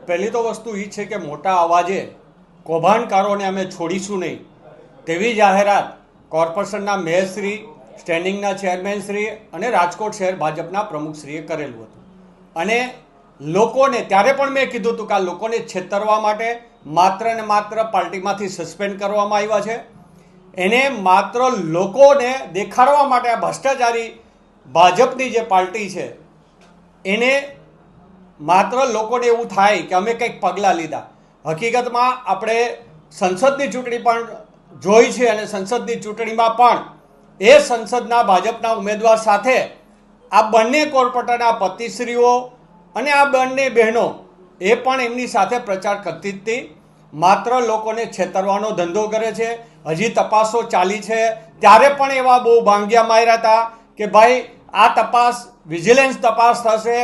પહેલી તો વસ્તુ એ છે કે મોટા અવાજે કૌભાંડકારોને અમે છોડીશું નહીં તેવી જાહેરાત કોર્પોરેશનના મેયરશ્રી, સ્ટેન્ડિંગના ચેરમેનશ્રી અને રાજકોટ શહેર ભાજપના પ્રમુખશ્રીએ કરેલું હતું. અને લોકોને ત્યારે પણ મેં કીધું હતું કે આ લોકોને છેતરવા માટે માત્ર ને માત્ર પાર્ટીમાંથી સસ્પેન્ડ કરવામાં આવ્યા છે. એને માત્ર લોકોને દેખાડવા માટે આ ભ્રષ્ટાચારી ભાજપની જે પાર્ટી છે એને માત્ર લોકોને એવું થાય કે અમે કંઈક પગલાં લીધા. હકીકતમાં આપણે સંસદની ચૂંટણી પણ જોઈ છે અને સંસદની ચૂંટણીમાં પણ એ સંસદના ભાજપના ઉમેદવાર સાથે આ બંને કોર્પોરેટરના પતિશ્રીઓ અને આ બંને બહેનો એ પણ એમની સાથે પ્રચાર કરતી જ હતી. માત્ર લોકોને છેતરવાનો ધંધો કરે છે. હજી તપાસો ચાલી છે ત્યારે પણ એવા બહુ ભાંગ્યા માર્યા હતા કે ભાઈ આ તપાસ વિજિલન્સ તપાસ થશે,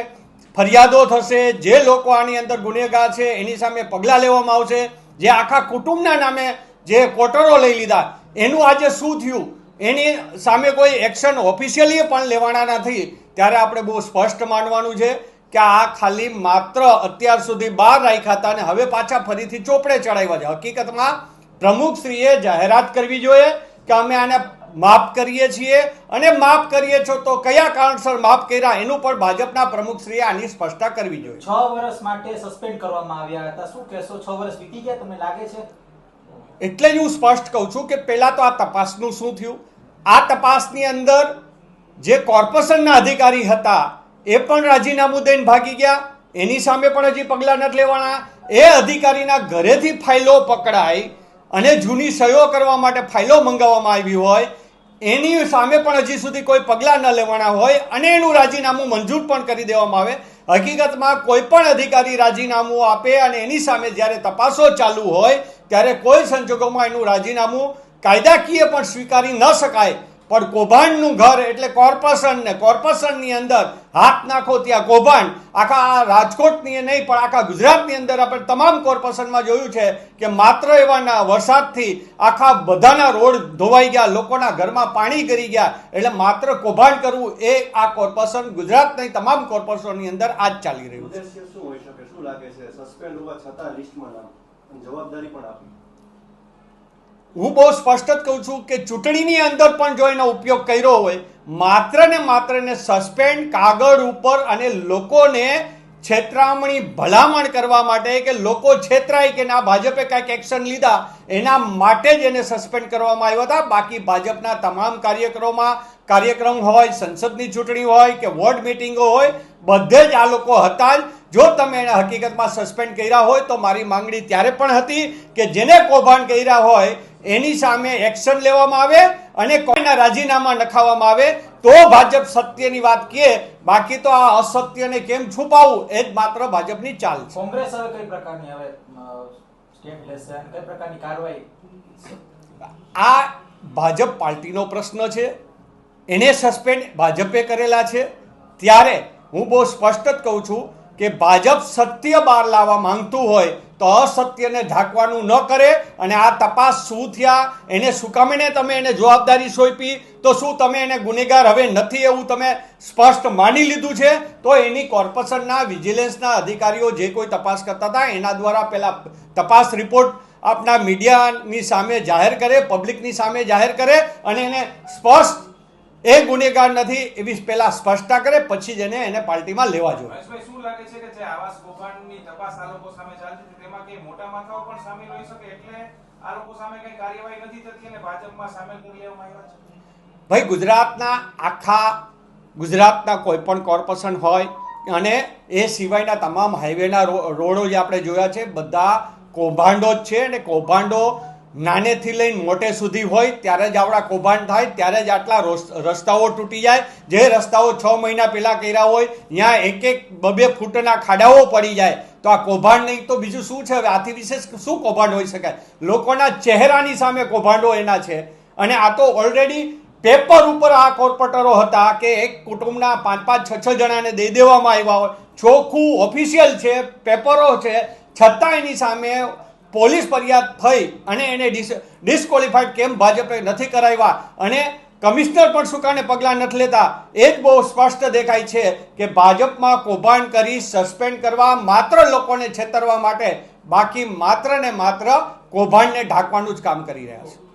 ફરિયાદો થશે, જે લોકો આની અંદર ગુનેગાર છે એની સામે પગલાં લેવામાં આવશે. જે આખા કુટુંબના નામે જે કોટરો લઈ લીધા એનું આજે શું થયું એની સામે કોઈ એક્શન ઓફિશિયલી પણ લેવાના નથી. ત્યારે આપણે બહુ સ્પષ્ટ માનવાનું છે કે આ ખાલી માત્ર અત્યાર સુધી બહાર રાખ્યા હતા અને હવે પાછા ફરીથી ચોપડે ચડાવ્યા છે. હકીકતમાં પ્રમુખશ્રીએ જાહેરાત કરવી જોઈએ કે અમે આને માફ કરીએ છીએ અને માફ કરીએ છો તો કયા કારણસર માફ કર્યા એનું પણ ભાજપના પ્રમુખશ્રીએ આની સ્પષ્ટતા કરવી જોઈએ. 6 વર્ષ માટે સસ્પેન્ડ કરવામાં આવ્યા હતા. શું કહેશો? 6 વર્ષ વીતી ગયા તમને લાગે છે? એટલે જ હું સ્પષ્ટ કહું છું કે પહેલા તો આ તપાસનું શું થયું. આ તપાસની અંદર જે કોર્પોરેશનના અધિકારી હતા એ પણ રાજીનામું દઈને ભાગી ગયા. એની સામે પણ હજી પગલાં નથી લેવાના. એ અધિકારીના ઘરેથી ફાઇલો પકડાઈ અને જૂની સહીઓ કરવા માટે ફાઇલો મંગાવવામાં આવી હોય એની સામે પણ હજી સુધી કોઈ પગલાં ન લેવાના હોય અને એનું રાજીનામું મંજૂર પણ કરી દેવામાં આવે. હકીકતમાં કોઈ પણ અધિકારી રાજીનામું આપે અને એની સામે જ્યારે તપાસો ચાલુ હોય ત્યારે કોઈ સંજોગોમાં એનું રાજીનામું કાયદાકીય પણ સ્વીકારી ન શકાય. પણ કૌભાંડનું ઘર એટલે કોર્પોરેશનની અંદર હાથ નાખો ત્યાં કૌભાંડ. આખા રાજકોટની નહીં પણ આખા ગુજરાતની અંદર આપણે તમામ કોર્પોરેશનમાં જોયું છે કે માત્ર એવા વરસાદથી આખા બધાના રોડ ધોવાઈ ગયા, લોકોના ઘરમાં પાણી ગરી ગયા. એટલે માત્ર કૌભાંડ કરવું એ આ કોર્પોરેશન ગુજરાતની તમામ કોર્પોરેશનની અંદર આજ ચાલી રહ્યું છે. શું હોઈ શકે? શું લાગે છે? સસ્પેન્ડ હોવા છતાં લિસ્ટમાં નામ જવાબદારી પણ આપી. હું બહુ સ્પષ્ટ જ કહું છું કે ચૂંટણીની અંદર પણ જો એનો ઉપયોગ કર્યો હોય માત્ર ને સસ્પેન્ડ કાગળ ઉપર અને લોકોને છેતરામણી ભલામણ કરવા માટે કે લોકો છેતરાય કે ના ભાજપે કાંઈક એક્શન લીધા એના માટે જ એને સસ્પેન્ડ કરવામાં આવ્યા હતા. બાકી ભાજપના તમામ કાર્યક્રમ હોય, સંસદની ચૂંટણી હોય કે વોર્ડ મિટિંગો હોય બધે જ આ લોકો હતા જ. જો તમે એને હકીકતમાં સસ્પેન્ડ કર્યા હોય તો મારી માંગણી ત્યારે પણ હતી કે જેને કૌભાંડ કર્યા હોય એની સામે એક્શન લેવામાં આવે અને કોઈના રાજીનામા નખાવવામાં આવે તો ભાજપ સત્યની વાત કહે. બાકી તો આ અસત્યને કેમ છુપાવવું એ જ માત્ર ભાજપની ચાલ છે. કોંગ્રેસ હવે કઈ પ્રકારની હવે સ્ટેપ લેશે અને કઈ પ્રકારની કાર્યવાહી? આ ભાજપ પાર્ટીનો પ્રશ્ન છે. એને સસ્પેન્ડ ભાજપે કરેલા છે. ત્યારે હું બહુ સ્પષ્ટ જ કહું છું કે ભાજપ સત્ય બહાર લાવવા માંગતું હોય તો અસત્યને ઢાંકવાનું ન કરે. અને આ તપાસ શું થયા એને શું કામ તમે એને જવાબદારી સોંપી તો શું તમે એને ગુનેગાર હવે નથી એવું તમે સ્પષ્ટ માની લીધું છે તો એની કોર્પોરેશનના વિજિલન્સના અધિકારીઓ જે કોઈ તપાસ કરતા હતા એના દ્વારા પહેલા તપાસ રિપોર્ટ આપના મીડિયાની સામે જાહેર કરે, પબ્લિકની સામે જાહેર કરે અને એને સ્પષ્ટ એ ગુનેગાર નથી એવી પહેલા સ્પષ્ટતા કરે પછી જ એને પાર્ટીમાં લેવા જોઈએ. શું લાગે છે કે જે આવાસ કૌભાંડની તપાસ આ લોકો સામે ચાલતી હતી તેમાં કે મોટા માથાઓ પણ સામેલ હોઈ શકે એટલે આ લોકો સામે કઈ કાર્યવાહી નથી થતી અને ભાજપમાં સામેલ કરી લેવામાં આવ્યા છે? ભાઈ ગુજરાતના કોઈ પણ કોર્પોરેશન હોય અને એ સિવાયના તમામ હાઈવેના રોડો જે આપણે જોયા છે બધા કૌભાંડો જ છે. અને કૌભાંડો નાનેથી લઈને મોટે સુધી હોય ત્યારે જ આવડા કૌભાંડ થાય, ત્યારે જ આટલા રસ્તાઓ તૂટી જાય. જે રસ્તાઓ 6 મહિના પહેલાં કર્યા હોય ત્યાં 1-2 ફૂટના ખાડાઓ પડી જાય તો આ કૌભાંડ નહીં તો બીજું શું છે? હવે આથી વિશેષ શું કૌભાંડ હોઈ શકાય? લોકોના ચહેરાની સામે કૌભાંડો એના છે. અને આ તો ઓલરેડી પેપર ઉપર આ કોર્પોરેટરો હતા કે એક કુટુંબના 5-6 જણાને દઈ દેવામાં આવ્યા હોય. ચોખ્ખું ઓફિશિયલ છે, પેપરો છે, છતાં એની સામે પોલીસ ફરિયાદ થઈ અને એને ડિસ્કોલિફાઈડ કેમ ભાજપે નથી કરાવ્યા અને કમિશનર પણ શું કારણે પગલાં નથી લેતા એ જ બહુ સ્પષ્ટ દેખાય છે કે ભાજપમાં કૌભાંડ કરી સસ્પેન્ડ કરવા માત્ર લોકોને છેતરવા માટે, બાકી માત્ર ને માત્ર કૌભાંડને ઢાંકવાનું જ કામ કરી રહ્યા છે.